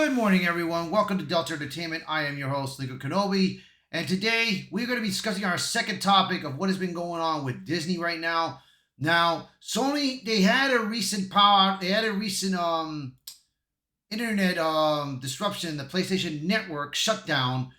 Good morning, everyone. Welcome to Delta Entertainment. I am your host, Lico Kenobi, and today we're going to be discussing our second topic of what has been going on with Disney right now. Now, Sony they had a recent internet disruption. The PlayStation Network shutdown.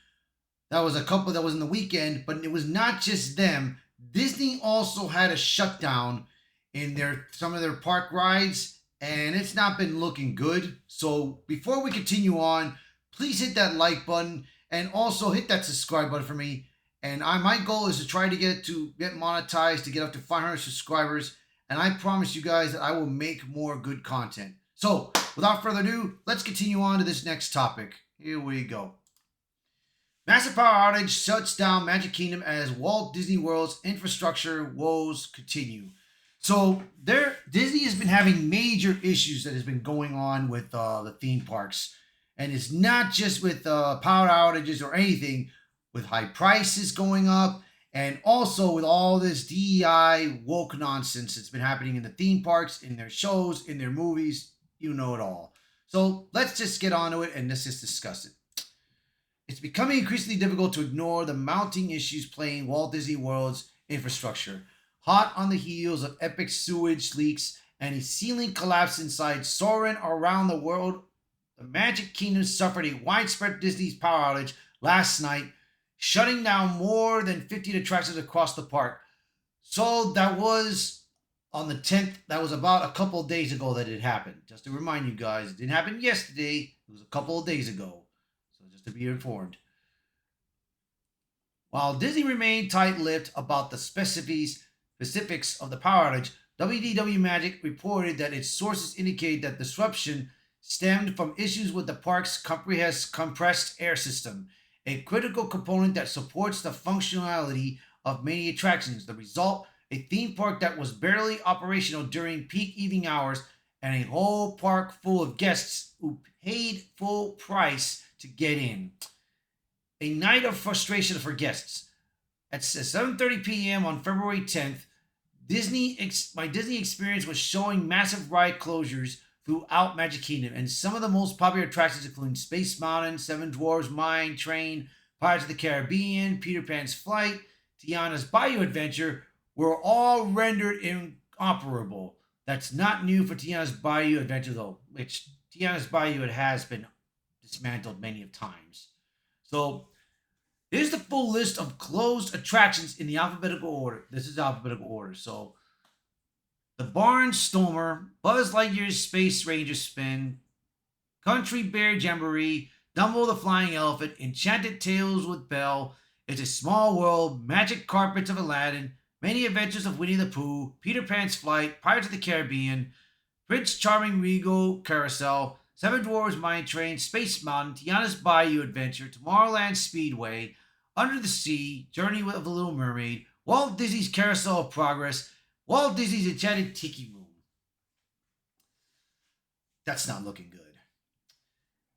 That was in the weekend, but it was not just them. Disney also had a shutdown in their some of their park rides, and it's not been looking good. So before we continue on, please hit that like button and also hit that subscribe button for me. And my goal is to try to get monetized to get up to 500 subscribers. And I promise you guys that I will make more good content. So without further ado, let's continue on to this next topic. Here we go. Massive power outage shuts down Magic Kingdom as Walt Disney World's infrastructure woes continue. So Disney has been having major issues that has been going on with the theme parks, and it's not just with power outages or anything, with high prices going up, and also with all this DEI woke nonsense that's been happening in the theme parks, in their shows, in their movies. You know it all. So let's just get on to it and let's just discuss it. It's becoming increasingly difficult to ignore the mounting issues plaguing Walt Disney World's infrastructure. Hot on the heels of epic sewage leaks and a ceiling collapse inside soaring around the world, the Magic Kingdom suffered a widespread Disney's power outage last night, shutting down more than 50 attractions across the park. So that was on the 10th. That was about a couple of days ago that it happened. Just to remind you guys, it didn't happen yesterday. It was a couple of days ago. So just to be informed. While Disney remained tight-lipped about the specifics of the power outage, WDW Magic reported that its sources indicate that disruption stemmed from issues with the park's compressed air system, a critical component that supports the functionality of many attractions. The result, a theme park that was barely operational during peak evening hours and a whole park full of guests who paid full price to get in. A night of frustration for guests. At 7:30 p.m. on February 10th, my Disney experience was showing massive ride closures throughout Magic Kingdom, and some of the most popular attractions, including Space Mountain, Seven Dwarfs Mine Train, Pirates of the Caribbean, Peter Pan's Flight, Tiana's Bayou Adventure, were all rendered inoperable. That's not new for Tiana's Bayou Adventure, though, which Tiana's Bayou has been dismantled many of times. So here's the full list of closed attractions in the alphabetical order. This is alphabetical order. So the Barnstormer, Buzz Lightyear's Space Ranger Spin, Country Bear Jamboree, Dumbo the Flying Elephant, Enchanted Tales with Belle, It's a Small World, Magic Carpets of Aladdin, Many Adventures of Winnie the Pooh, Peter Pan's Flight, Pirates of the Caribbean, Prince Charming Regal Carousel, Seven Dwarfs Mine Train, Space Mountain, Tiana's Bayou Adventure, Tomorrowland Speedway, Under the Sea, Journey of the Little Mermaid, Walt Disney's Carousel of Progress, Walt Disney's Enchanted Tiki Room. That's not looking good.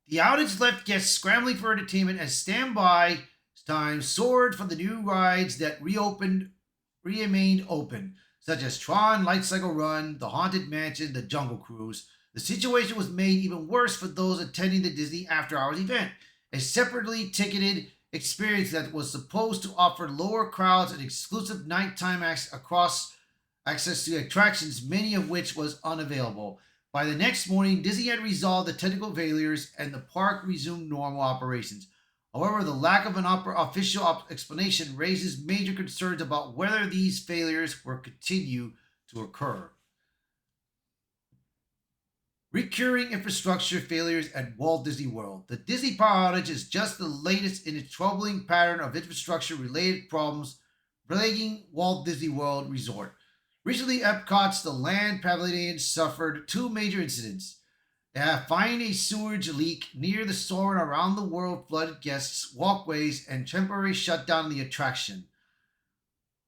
The outage left guests scrambling for entertainment as standby time soared for the new rides that remained open, such as Tron Light Cycle Run, the Haunted Mansion, the Jungle Cruise. The situation was made even worse for those attending the Disney After Hours event, a separately ticketed experience that was supposed to offer lower crowds and exclusive nighttime access to attractions, many of which was unavailable. By the next morning, Disney had resolved the technical failures and the park resumed normal operations. However, the lack of an official explanation raises major concerns about whether these failures will continue to occur. Recurring infrastructure failures at Walt Disney World. The Disney power outage is just the latest in a troubling pattern of infrastructure-related problems plaguing Walt Disney World Resort. Recently, Epcot's The Land Pavilion suffered two major incidents. Finding a sewage leak near the soaring around the world flooded guests' walkways and temporary shutdown of the attraction.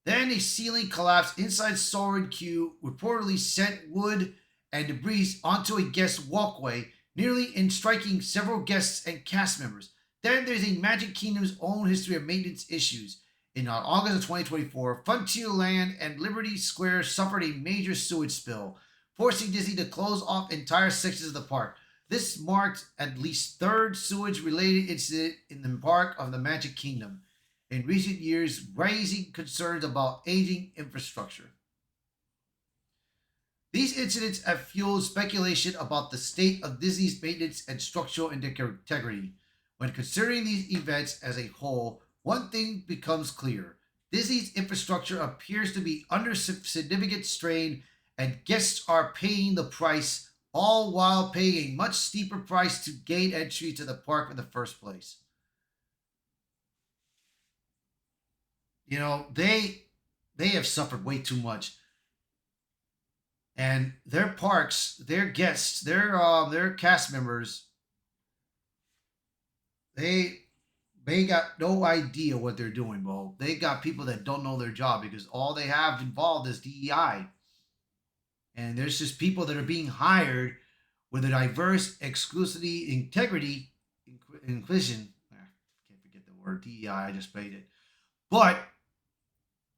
Then a ceiling collapse inside Soarin' Queue reportedly sent wood and debris onto a guest walkway, nearly striking several guests and cast members. Then there's a Magic Kingdom's own history of maintenance issues. In August of 2024, Frontierland and Liberty Square suffered a major sewage spill, forcing Disney to close off entire sections of the park. This marked at least third sewage-related incident in the park of the Magic Kingdom in recent years, raising concerns about aging infrastructure. These incidents have fueled speculation about the state of Disney's maintenance and structural integrity. When considering these events as a whole, one thing becomes clear. Disney's infrastructure appears to be under significant strain, and guests are paying the price, all while paying a much steeper price to gain entry to the park in the first place. You know, they have suffered way too much, and their parks, their guests, their cast members, they they got no idea what they're doing, bro. They got people that don't know their job because all they have involved is DEI, and there's just people that are being hired with a diverse, exclusivity, integrity, inclusion. Can't forget the word DEI. I just made it, but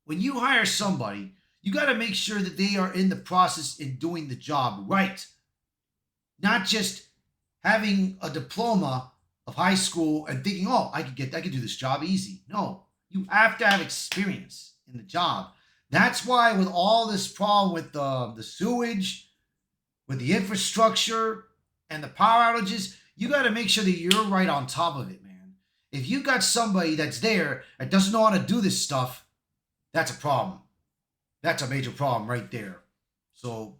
when you hire somebody, you got to make sure that they are in the process in doing the job right, not just having a diploma of high school and thinking, "Oh, I could do this job easy." No, you have to have experience in the job. That's why with all this problem with the sewage, with the infrastructure and the power outages, you got to make sure that you're right on top of it, man. If you got somebody that's there that doesn't know how to do this stuff, that's a problem. That's a major problem right there. So,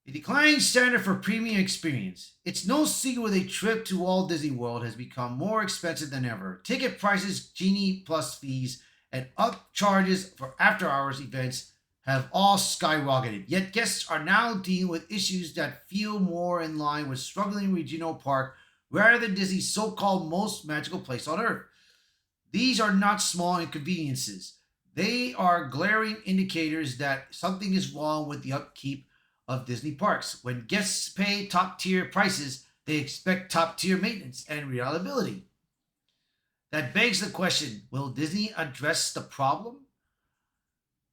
a declining standard for premium experience. It's no secret a trip to Walt Disney World has become more expensive than ever. Ticket prices, Genie Plus fees, and upcharges for after hours events have all skyrocketed. Yet guests are now dealing with issues that feel more in line with struggling regional park rather than Disney's so-called most magical place on earth. These are not small inconveniences. They are glaring indicators that something is wrong with the upkeep of Disney parks. When guests pay top tier prices, they expect top tier maintenance and reliability. That begs the question, will Disney address the problem?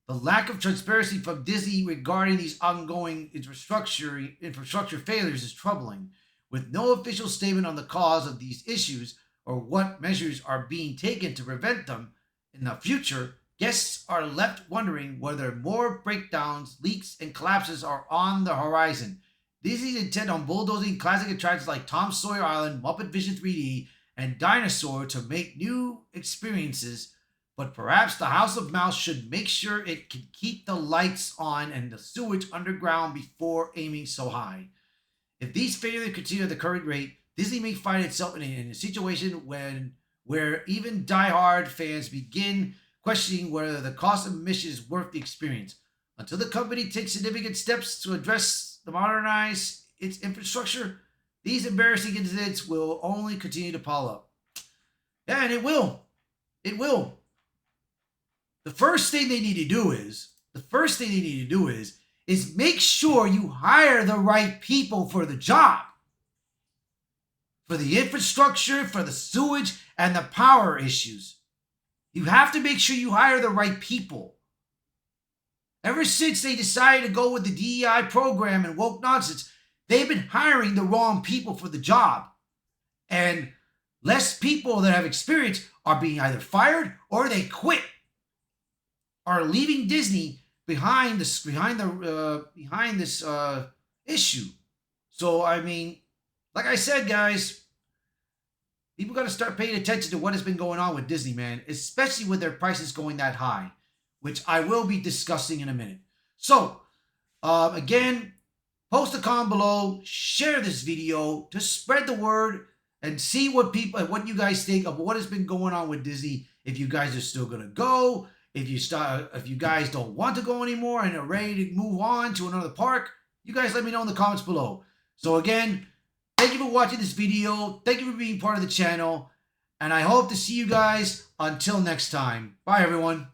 The lack of transparency from Disney regarding these ongoing infrastructure failures is troubling. With no official statement on the cause of these issues or what measures are being taken to prevent them in the future, guests are left wondering whether more breakdowns, leaks, and collapses are on the horizon. Disney's intent on bulldozing classic attractions like Tom Sawyer Island, Muppet Vision 3D, and Dinosaur to make new experiences, but perhaps the House of Mouse should make sure it can keep the lights on and the sewage underground before aiming so high. If these failures continue at the current rate, Disney may find itself in a situation where even die-hard fans begin questioning whether the cost of admission is worth the experience. Until the company takes significant steps to address the modernize its infrastructure, these embarrassing incidents will only continue to pile up. Yeah, and it will. It will. The first thing they need to do is make sure you hire the right people for the job. For the infrastructure, for the sewage, and the power issues. You have to make sure you hire the right people. Ever since they decided to go with the DEI program and woke nonsense, they've been hiring the wrong people for the job. And less people that have experience are being either fired or they quit, are leaving Disney behind this issue. So I mean, like I said, guys, people got to start paying attention to what has been going on with Disney, man, especially with their prices going that high, which I will be discussing in a minute. So, again, post a comment below, share this video to spread the word and see what you guys think of what has been going on with Disney. If you guys are still gonna go, if you guys don't want to go anymore and are ready to move on to another park, you guys let me know in the comments below. So again, thank you for watching this video. Thank you for being part of the channel. And I hope to see you guys until next time. Bye, everyone.